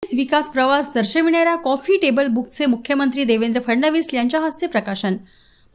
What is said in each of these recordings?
विकास प्रवास दर्शविणाऱ्या coffee table बुकचे मुख्यमंत्री देवेंद्र फडणवीस यांच्या हस्ते प्रकाशन।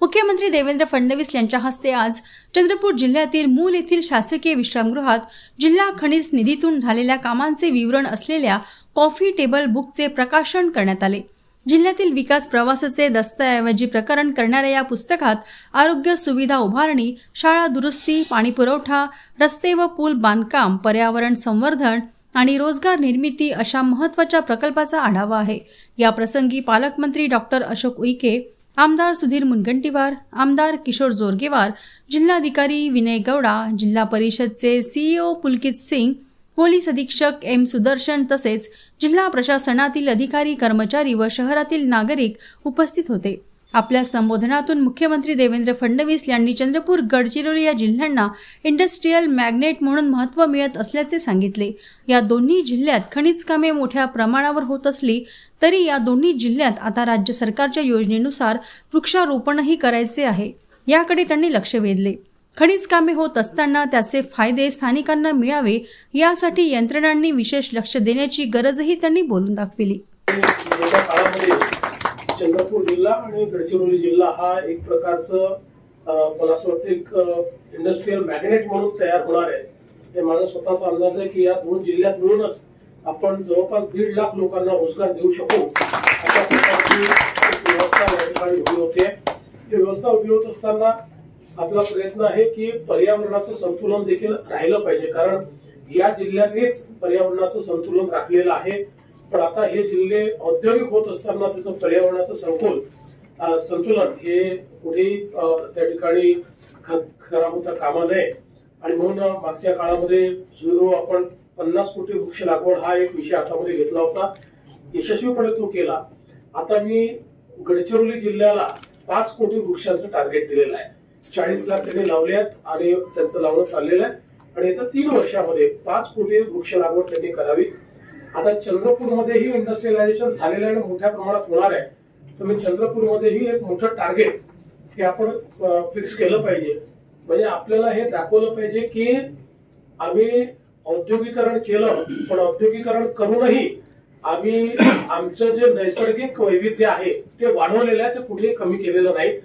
मुख्यमंत्री देवेंद्र फडणवीस यांच्या हस्ते आज चंद्रपूर जिल्ह्यातील मूल येथील शासकीय विश्रामगृहात जिल्हा खनिज निधीतून झालेल्या कामांचे विवरण असलेल्या कॉफी टेबल बुकचे प्रकाशन करण्यात आले। जिल्ह्यातील विकास प्रवासाचे दस्तऐवजीकरण करणाऱ्या या पुस्तकात आरोग्य सुविधा उभारणी, शाळा दुरुस्ती, पाणी पुरवठा, रस्ते व पूल बांधकाम, पर्यावरण संवर्धन आणि रोजगार निर्मिती अशा महत्त्वाच्या प्रकल्पाचा आढावा आहे। या प्रसंगी पालकमंत्री डॉक्टर अशोक उईके, आमदार सुधीर मुनगंटीवार, आमदार किशोर जोरगेवार, जिल्हाधिकारी विनय गौडा, जिल्हा परिषदचे सीईओ पुलकित सिंग, पोलीस अधीक्षक एम सुदर्शन तसेच जिल्हा प्रशासनातील अधिकारी कर्मचारी व शहरातील नागरिक उपस्थित होते। आपल्या संबोधनातून मुख्यमंत्री देवेंद्र फडणवीस यांनी चंद्रपूर, गडचिरोली या जिल्ह्यांना इंडस्ट्रियल मॅग्नेट म्हणून महत्त्व मिळत असल्याचे सांगितले। या दोन्ही जिल्ह्यात खनिज कामे मोठ्या प्रमाणावर होत असली तरी या दोन्ही जिल्ह्यात आता राज्य सरकारच्या योजनेनुसार वृक्षारोपणही करायचे आहे, याकडे त्यांनी लक्ष वेधले। खनिज कामे होत असताना त्याचे फायदे स्थानिकांना मिळावे यासाठी यंत्रणांनी विशेष लक्ष देण्याची गरजही त्यांनी बोलून दाखविली। चंद्रपूर जिल्हा आणि गडचिरोली जिल्हा हा एक प्रकारचं मला असं वाटतं एक इंडस्ट्रियल मॅग्नेट म्हणून तयार होणार आहे। हे माझा स्वतःचा अंदाज आहे की या दोन जिल्ह्यात मिळूनच आपण जवळपास 1.5 लाख लोकांना रोजगार देऊ शकू अशा प्रकारची व्यवस्था या ठिकाणी उभी होते। ही व्यवस्था उभी होत असताना आपला प्रयत्न आहे की पर्यावरणाचं संतुलन देखील राहिलं पाहिजे, कारण या जिल्ह्यांनीच पर्यावरणाचं संतुलन राखलेलं आहे। पण आता हे जिल्हे औद्योगिक होत असताना त्याचं पर्यावरणाचं संतुलन हे कुठे त्या ठिकाणी खराब होता कामा नये आणि म्हणून मागच्या काळामध्ये जो आपण 50 कोटी वृक्ष लागवड हा एक विषय हातामध्ये घेतला होता, यशस्वीपणे तो केला। आता मी गडचिरोली जिल्ह्याला 5 कोटी वृक्षांचं टार्गेट दिलेलं आहे। 40 लाख त्यांनी लावले आहेत आणि त्यांचं लावणं चाललेलं आहे आणि येत्या 3 वर्षामध्ये 5 कोटी वृक्ष लागवड त्यांनी करावी। आता चंद्रपूरमध्येही इंडस्ट्रियलायझेशन झालेलं आहे, मोठ्या प्रमाणात होणार आहे। तर मी चंद्रपूरमध्येही एक मोठं टार्गेट हे आपण फिक्स केलं पाहिजे। म्हणजे आपल्याला हे दाखवलं पाहिजे की आम्ही औद्योगिकरण केलं, पण औद्योगिकरण करूनही आम्ही आमचं जे नैसर्गिक वैविध्य आहे ते वाढवलेलं आहे, ते कुठेही कमी केलेलं नाही।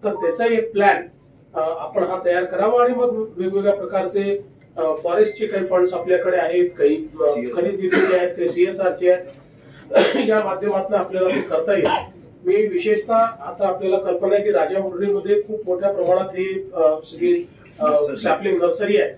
तर त्याचा एक प्लॅन आपण हा तयार करावा आणि मग वेगवेगळ्या प्रकारचे फॉरेस्टचे काही फंड्स आपल्याकडे आहेत, काही खनिज निधीचे आहेत, काही सीएसआरचे आहेत, या माध्यमातून आपल्याला ते करता येईल। मी विशेषतः आता आपल्याला कल्पना आहे की राजामुरडीमध्ये खूप मोठ्या प्रमाणात ही सगळी सॅपलिंग नर्सरी आहे,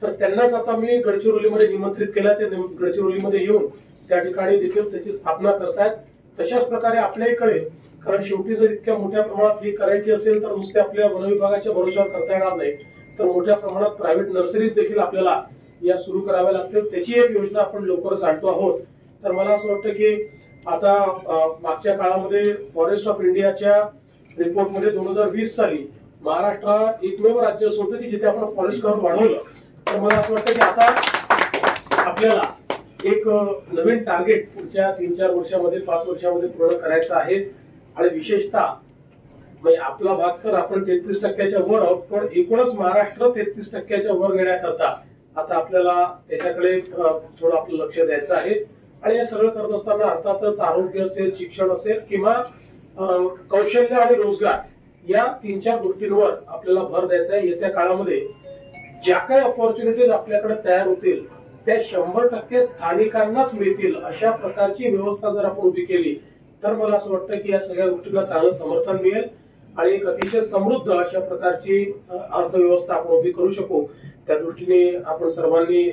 तर त्यांनाच आता मी गडचिरोलीमध्ये निमंत्रित केलं। ते गडचिरोलीमध्ये येऊन त्या ठिकाणी देखील त्याची स्थापना करतायत। तशाच प्रकारे आपल्या इकडे, कारण शेवटी जर इतक्या मोठ्या प्रमाणात ही करायची असेल तर नुसते आपल्या वन विभागाच्या भरोशावर करता येणार नाही, तर मोठ्या प्रमाणात प्रायव्हेट नर्सरीज देखील आपल्याला या सुरू कराव्या लागतील। त्याची एक योजना आपण लवकरच आणतो आहोत। तर मला असं वाटतं की आता मागच्या काळामध्ये फॉरेस्ट ऑफ इंडियाच्या रिपोर्टमध्ये 2020 साली महाराष्ट्र एकमेव राज्य असं होतं की जिथे आपण फॉरेस्ट कव्हर वाढवलं। तर मला असं वाटतं की आता आपल्याला एक नवीन टार्गेट पुढच्या 3-4 वर्षामध्ये, 5 वर्षामध्ये पूर्ण करायचं आहे। आणि विशेषतः म्हणजे आपला भाग तर आपण 33% वर आहोत, पण एकूणच महाराष्ट्र 33% वर नेण्याकरता आता आपल्याला त्याच्याकडे थोडं आपलं लक्ष द्यायचं आहे। आणि हे सगळं करत असताना अर्थातच आरोग्य असेल, शिक्षण असेल किंवा कौशल्य आणि रोजगार या 3-4 गोष्टींवर आपल्याला भर द्यायचा आहे। येत्या काळामध्ये ज्या काही अपॉर्च्युनिटीज आपल्याकडे तयार होतील त्या 100% स्थानिकांनाच मिळतील अशा प्रकारची व्यवस्था जर आपण उभी केली तर मला असं वाटतं की या सगळ्या गोष्टींना चांगलं समर्थन मिळेल आणि एक अतिशय समृद्ध अशा प्रकारची अर्थव्यवस्था आपण उभी करू शकू। त्या दृष्टीने आपण सर्वांनी